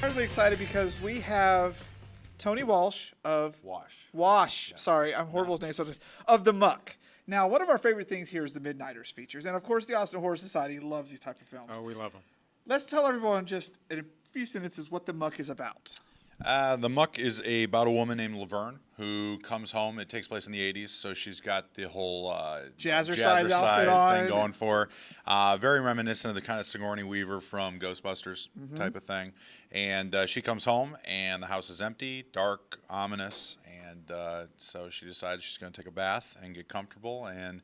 I'm really excited because we have Tony Walsh of Wash. Yes. Sorry, I'm horrible with names sometimes. Of the Muck. Now, one of our favorite things here is the Midnighters features, and of course, the Austin Horror Society loves these type of films. Oh, we love them. Let's tell everyone just in a few sentences what the Muck is about. The Muck is about a woman named Laverne who comes home. It takes place in the 80s, so she's got the whole Jazzercise outfit on. thing going for her. Very reminiscent of the kind of Sigourney Weaver from Ghostbusters type of thing. And she comes home, and the house is empty, dark, ominous, and so she decides she's going to take a bath and get comfortable, and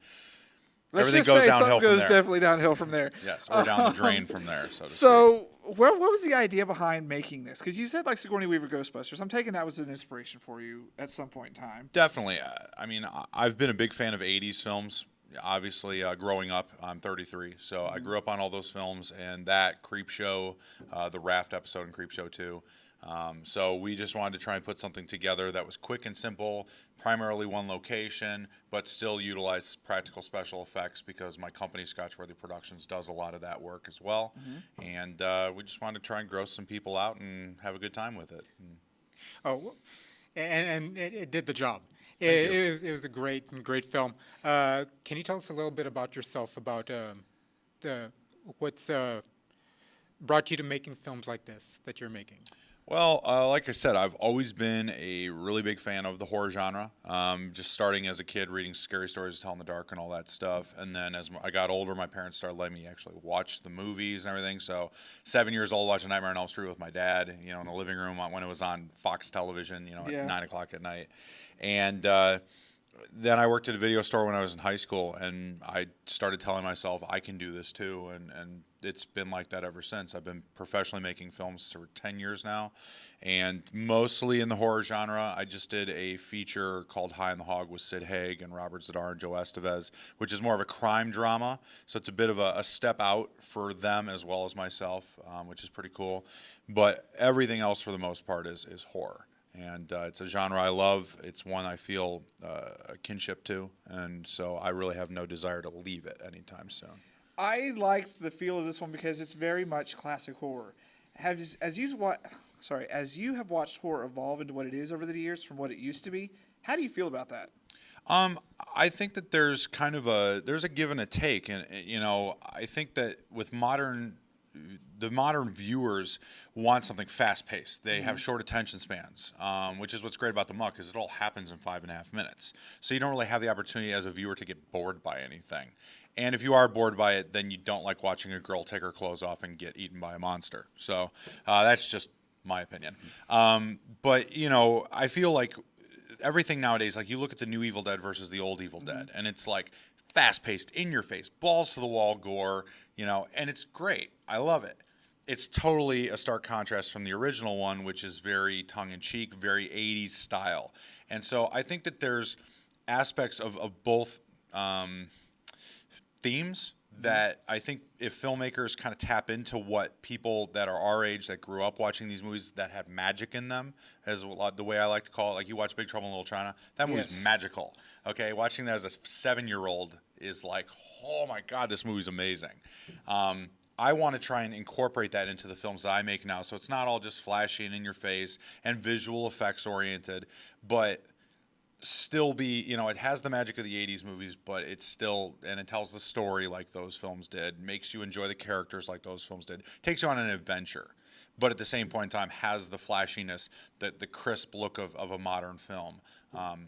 everything goes downhill from there. Definitely downhill from there. Yes, or down the drain from there, so to speak. So, what was the idea behind making this? Because you said like Sigourney Weaver Ghostbusters. I'm taking that was an inspiration for you at some point in time. Definitely. I mean, I've been a big fan of 80s films. Obviously, growing up, I'm 33, so I grew up on all those films, and that Creepshow, the Raft episode in Creepshow 2. So we just wanted to try and put something together that was quick and simple, primarily one location, but still utilize practical special effects because my company, Scotchworthy Productions, does a lot of that work as well. And we just wanted to try and gross some people out and have a good time with it. Oh, and it did the job. It was a great film. Can you tell us a little bit about yourself, about what's brought you to making films like this that you're making? Well, like I said, I've always been a really big fan of the horror genre. Just starting as a kid, reading scary stories to tell in the dark and all that stuff. And then as I got older, my parents started letting me actually watch the movies and everything. So 7 years old, watching Nightmare on Elm Street with my dad, in the living room when it was on Fox television, at 9 o'clock at night. And then I worked at a video store when I was in high school, and I started telling myself I can do this too, and it's been like that ever since. I've been professionally making films for 10 years now, and mostly in the horror genre. I just did a feature called High on the Hog with Sid Haig and Robert Zadar and Joe Estevez, which is more of a crime drama, so it's a bit of a step out for them as well as myself, which is pretty cool. But everything else for the most part is horror. And it's a genre I love. It's one I feel a kinship to, and so I really have no desire to leave it anytime soon. I liked the feel of this one because it's very much classic horror. As you have watched horror evolve into what it is over the years from what it used to be, how do you feel about that? I think that there's kind of there's a give and a take, and I think that with the modern viewers want something fast-paced. They have short attention spans, which is what's great about the Muck, is it all happens in 5.5 minutes. So you don't really have the opportunity as a viewer to get bored by anything. And if you are bored by it, then you don't like watching a girl take her clothes off and get eaten by a monster. So that's just my opinion. But, I feel like everything nowadays, like you look at the new Evil Dead versus the old Evil Dead, and it's like fast-paced, in-your-face, balls-to-the-wall gore, and it's great. I love it. It's totally a stark contrast from the original one, which is very tongue-in-cheek, very 80s style. And so I think that there's aspects of both themes that I think if filmmakers kind of tap into what people that are our age that grew up watching these movies that have magic in them, as the way I like to call it, like you watch Big Trouble in Little China, that movie's magical. Okay, watching that as a 7-year-old is like, oh my God, this movie's amazing. I want to try and incorporate that into the films that I make now, so it's not all just flashy and in your face and visual effects oriented, but still be, it has the magic of the 80s movies, but it's still, and it tells the story like those films did, makes you enjoy the characters like those films did, takes you on an adventure, but at the same point in time has the flashiness, the crisp look of a modern film.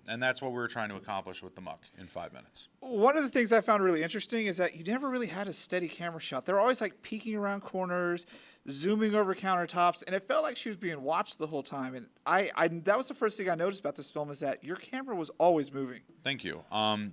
And that's what we were trying to accomplish with the Muck in 5 minutes. One of the things I found really interesting is that you never really had a steady camera shot. They're always like peeking around corners, zooming over countertops, and it felt like she was being watched the whole time. And I that was the first thing I noticed about this film, is that your camera was always moving. Thank you.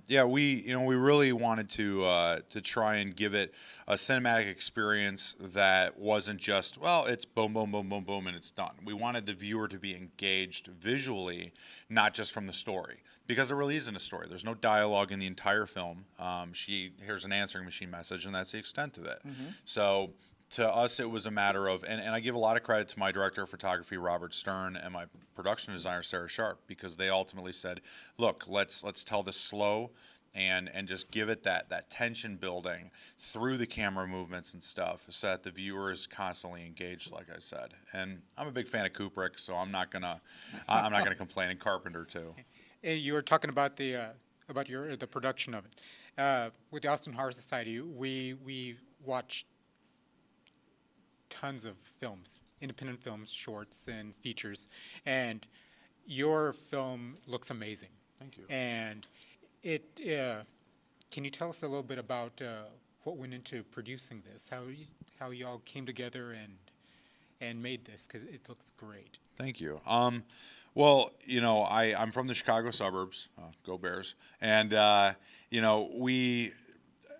Yeah, we really wanted to try and give it a cinematic experience that wasn't just, well, it's boom, boom, boom, boom, boom, and it's done. We wanted the viewer to be engaged visually, not just from the story, because there really isn't a story. There's no dialogue in the entire film. She hears an answering machine message, and that's the extent of it. So to us, it was a matter of, and I give a lot of credit to my director of photography, Robert Stern, and my production designer, Sarah Sharp, because they ultimately said, look, let's tell this slow and just give it that tension building through the camera movements and stuff, so that the viewer is constantly engaged, like I said. And I'm a big fan of Kubrick, so I'm not gonna complain. And Carpenter too. You were talking about the production of it. With the Austin Horror Society, we watched tons of films, independent films, shorts, and features, and your film looks amazing. Thank you. And it can you tell us a little bit about what went into producing this? How you all came together and made this, because it looks great. Thank you. Well, you know, I'm from the Chicago suburbs. Go Bears! And you know,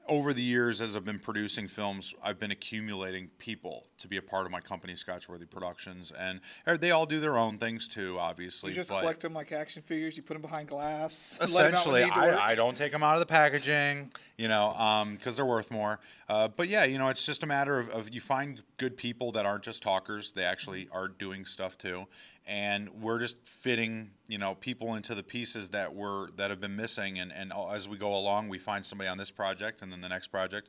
over the years, as I've been producing films, I've been accumulating people to be a part of my company, Scotchworthy Productions, and they all do their own things too, obviously. You just collect them like action figures. You put them behind glass. Essentially, I don't take them out of the packaging, you know, because they're worth more. But yeah, you know, it's just a matter of you find good people that aren't just talkers; they actually are doing stuff too. And we're just fitting, you know, people into the pieces that have been missing, and as we go along, we find somebody on this project and then the next project,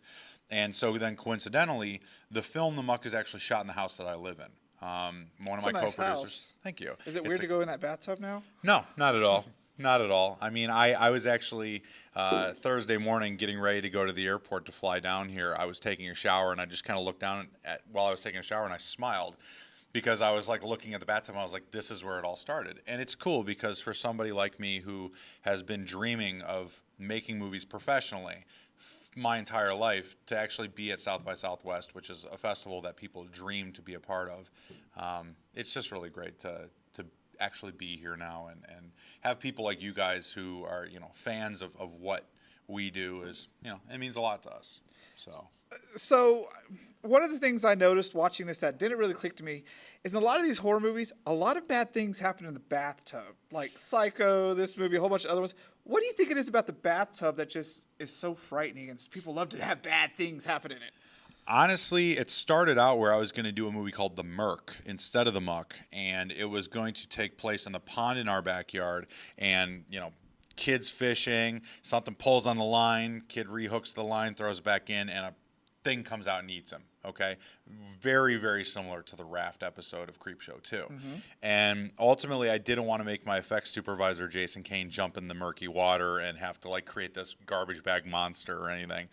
and so then coincidentally, the film The Muck is actually shot in the house that I live in. One of my nice co-producers. House. Thank you. Is it weird to go in that bathtub now? No, not at all. Not at all. I mean, I was actually Thursday morning getting ready to go to the airport to fly down here. I was taking a shower, and I just kind of looked down while I was taking a shower, and I smiled. Because I was like looking at the bathtub, I was like, this is where it all started. And it's cool because for somebody like me who has been dreaming of making movies professionally my entire life, to actually be at South by Southwest, which is a festival that people dream to be a part of, it's just really great to actually be here now and have people like you guys who are, you know, fans of what we do. Is, you know, it means a lot to us. So one of the things I noticed watching this that didn't really click to me is in a lot of these horror movies, a lot of bad things happen in the bathtub. Like Psycho, this movie, a whole bunch of other ones. What do you think it is about the bathtub that just is so frightening and people love to have bad things happen in it? Honestly, it started out where I was going to do a movie called The Muck instead of The Muck, and it was going to take place in the pond in our backyard, and, you know, kids fishing, something pulls on the line, kid rehooks the line, throws it back in, and a thing comes out and eats him. Okay, very, very similar to the Raft episode of Creepshow 2. Mm-hmm. And ultimately, I didn't want to make my effects supervisor Jason Kane jump in the murky water and have to like create this garbage bag monster or anything.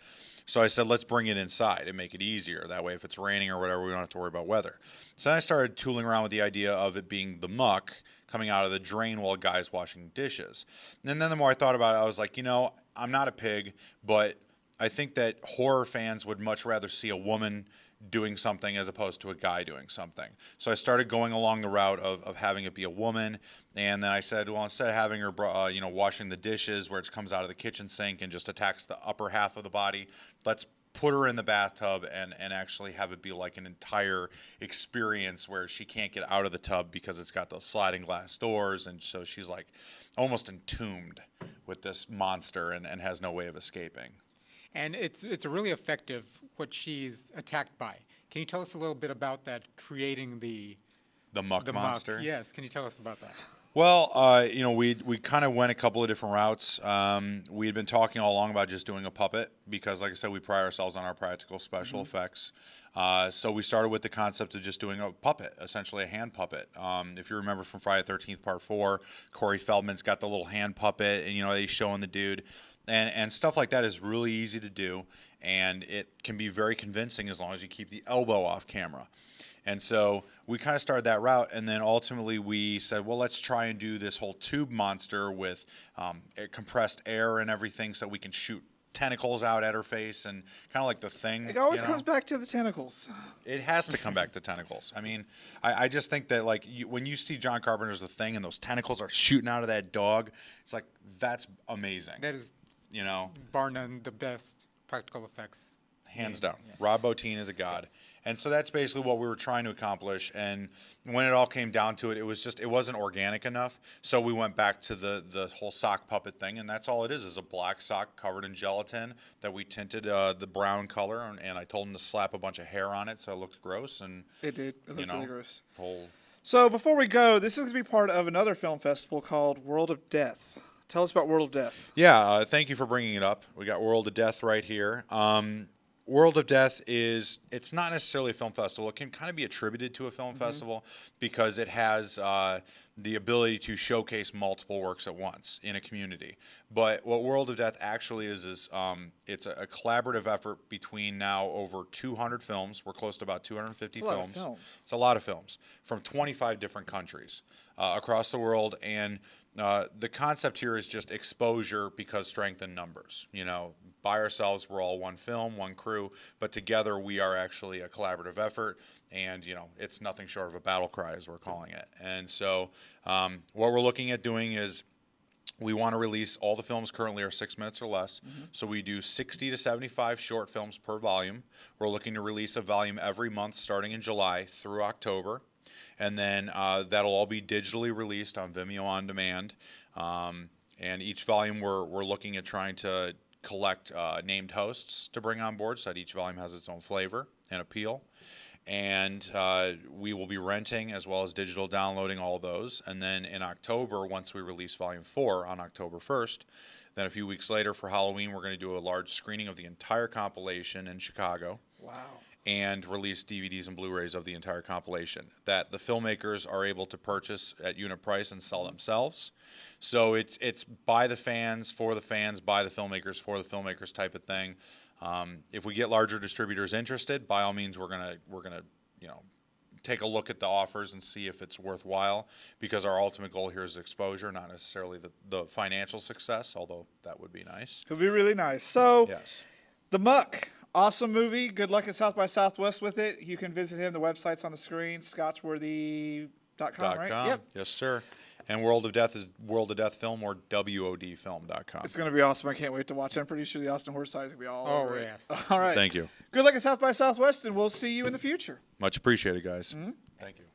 So I said, let's bring it inside and make it easier. That way, if it's raining or whatever, we don't have to worry about weather. So then I started tooling around with the idea of it being the muck coming out of the drain while a guy's washing dishes. And then the more I thought about it, I was like, you know, I'm not a pig, but I think that horror fans would much rather see a woman doing something as opposed to a guy doing something. So I started going along the route of having it be a woman, and then I said, well, instead of having her, you know, washing the dishes where it comes out of the kitchen sink and just attacks the upper half of the body, let's put her in the bathtub and actually have it be like an entire experience where she can't get out of the tub because it's got those sliding glass doors, and so she's like almost entombed with this monster and has no way of escaping. And it's a really effective what she's attacked by. Can you tell us a little bit about that, creating the muck monster? Muck? Yes, can you tell us about that? Well, you know, we kind of went a couple of different routes. We had been talking all along about just doing a puppet because, like I said, we pride ourselves on our practical special effects. So we started with the concept of just doing a puppet, essentially a hand puppet. If you remember from Friday the 13th Part 4, Corey Feldman's got the little hand puppet, and, you know, he's showing the dude. And stuff like that is really easy to do, and it can be very convincing as long as you keep the elbow off camera. And so we kind of started that route, and then ultimately we said, well, let's try and do this whole tube monster with compressed air and everything so we can shoot tentacles out at her face, and kind of like The Thing. It always comes back to the tentacles. It has to come back to tentacles. I mean, I just think that like when you see John Carpenter's The Thing and those tentacles are shooting out of that dog, it's like, that's amazing. That is, you know, bar none, the best practical effects. Hands down. Yeah. Rob Bottin is a god. Yes. And so that's basically what we were trying to accomplish. And when it all came down to it, it wasn't organic enough. So we went back to the whole sock puppet thing, and that's all it is a black sock covered in gelatin that we tinted the brown color, and I told him to slap a bunch of hair on it so it looked gross. And it did. It looked really gross. Whole... So before we go, this is going to be part of another film festival called World of Death. Tell us about World of Death. Yeah, thank you for bringing it up. We got World of Death right here. World of Death it's not necessarily a film festival. It can kind of be attributed to a film festival because it has the ability to showcase multiple works at once in a community. But what World of Death actually is it's a collaborative effort between now over 200 films. We're close to about 250 That's a lot films. of films. It's a lot of films from 25 different countries across the world. And the concept here is just exposure because strength in numbers. You know, by ourselves, we're all one film, one crew, but together we are actually a collaborative effort. And, you know, it's nothing short of a battle cry, as we're calling it. And so what we're looking at doing is we want to release all the films currently are 6 minutes or less. So we do 60 to 75 short films per volume. We're looking to release a volume every month starting in July through October. And then that'll all be digitally released on Vimeo On Demand. And each volume we're looking at trying to collect named hosts to bring on board so that each volume has its own flavor and appeal. And we will be renting as well as digital downloading all those. And then in October, once we release Volume 4 on October 1st, then a few weeks later for Halloween, we're going to do a large screening of the entire compilation in Chicago. Wow. And release DVDs and Blu-rays of the entire compilation that the filmmakers are able to purchase at unit price and sell themselves. So it's by the fans, for the fans, by the filmmakers, for the filmmakers type of thing. If we get larger distributors interested, by all means, we're gonna take a look at the offers and see if it's worthwhile. Because our ultimate goal here is exposure, not necessarily the financial success, although that would be nice. Could be really nice. So, yes, The Muck, awesome movie. Good luck at South by Southwest with it. You can visit him. The website's on the screen. Scotchworthy.com, right? .com. Yep. Yes, sir. And World of Death is World of Death Film or WODfilm.com. It's going to be awesome. I can't wait to watch it. I'm pretty sure the Austin Horse side is going to be all over it. Yes. All right. Thank you. Good luck at South by Southwest, and we'll see you in the future. Much appreciated, guys. Thank you.